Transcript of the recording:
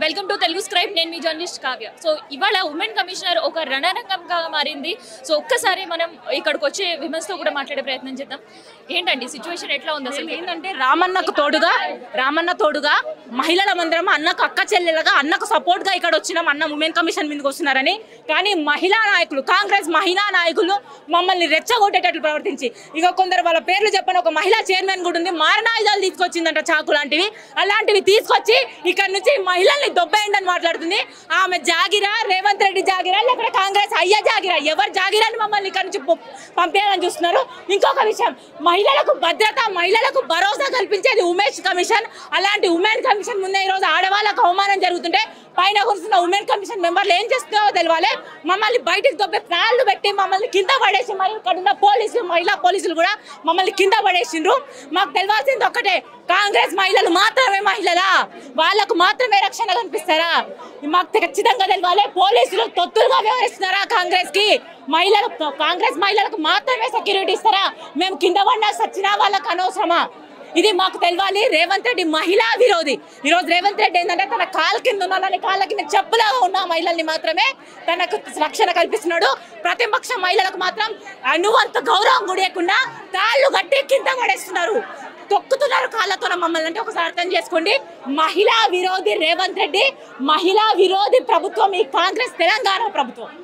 Welcome to Telugu scribe. నేను మీ journalist Kavya. So ఇవాళ women commissioner ఒక రణరంగంగా మారింది. సో ఒక్కసారి మనం ఇక్కడికి వచ్చే విమెన్స్ తో కూడా మాట్లాడే ప్రయత్నం చేద్దాం. ఏంటండి సిచ్యువేషన్ ఎట్లా ఉంది అసలు? ఏంటంటే రామన్న తోడుగా మహిళల మందిరం అన్నకు అక్క చెల్లెలుగా అన్నకు సపోర్ట్ గా ఇక్కడ వచ్చినాం. అన్న ఉమెన్ కమిషన్ మీదకి వస్తున్నారని, కానీ మహిళా నాయకులు, కాంగ్రెస్ మహిళా నాయకులు మమ్మల్ని రెచ్చగొట్టేటట్లు ప్రవర్తించి, ఇక కొందరు వాళ్ళ పేర్లు చెప్పని ఒక మహిళా చైర్మన్ కూడా ఉంది, మారణాయుధాలు తీసుకొచ్చిందంట, చాకు లాంటివి, అలాంటివి తీసుకొచ్చి ఇక్కడ నుంచి మహిళల్ని దొబ్బేయండి అని మాట్లాడుతుంది. ఆమె జాగిరా, రేవంత్ రెడ్డి జాగిరా, లేకపోతే కాంగ్రెస్ అయ్యా జాగిరా, ఎవరు జాగిరాని మమ్మల్ని ఇక్కడ నుంచి పంపేయాలని చూస్తున్నారు. ఇంకొక విషయం, మహిళలకు భద్రత, మహిళలకు భరోసా కల్పించేది ఉమేష్ కమిషన్. అలాంటి ఉమెన్ కమిషన్ ముందే ఈరోజు ఆడవాళ్ళకు అవమానం జరుగుతుంటే పైన కూర్చున్న ఉమెన్ కమిషన్ మెంబర్లు ఏం చేస్తున్నారో తెలియాలి. మమ్మల్ని బయటికి దొబ్బే ప్లాన్లు పెట్టి మమ్మల్ని కింద పడేసి, మరి ఇక్కడ ఉన్న పోలీసులు, మహిళా పోలీసులు కూడా మమ్మల్ని కింద పడేసిండ్రు. మాకు తెలియాల్సింది ఒక్కటే, కాంగ్రెస్ మహిళలు మాత్రమే మహిళలా, వాళ్ళకు మాత్రమే రక్షణ కనిపిస్తారా? మాకు ఖచ్చితంగా తెలియాలి. పోలీసులు తొత్తులుగా వ్యవహరిస్తున్నారా కాంగ్రెస్ కి? కాంగ్రెస్ మహిళలకు మాత్రమే సెక్యూరిటీ ఇస్తారా? మేము కింద పడినా సచ్చినా వాళ్ళకు అనవసరమా? ఇది మాకు తెలియాలి. రేవంత్ రెడ్డి మహిళా విరోధి. ఈరోజు రేవంత్ రెడ్డి ఏంటంటే తన కాళ్ళ కింద ఉన్న కాళ్ళ కింద చెప్పులాగా ఉన్న మహిళల్ని మాత్రమే తనకు రక్షణ కల్పిస్తున్నాడు. ప్రతిపక్ష మహిళలకు మాత్రం అనువంత గౌరవం గుడియకుండా తాళ్ళు కట్టి కింద పడేస్తున్నారు, తొక్కుతున్నారు కాళ్ళతో మమ్మల్ని. అంటే ఒకసారి అర్థం చేసుకోండి, మహిళా విరోధి రేవంత్ రెడ్డి, మహిళా విరోధి ప్రభుత్వం ఈ కాంగ్రెస్ తెలంగాణ ప్రభుత్వం.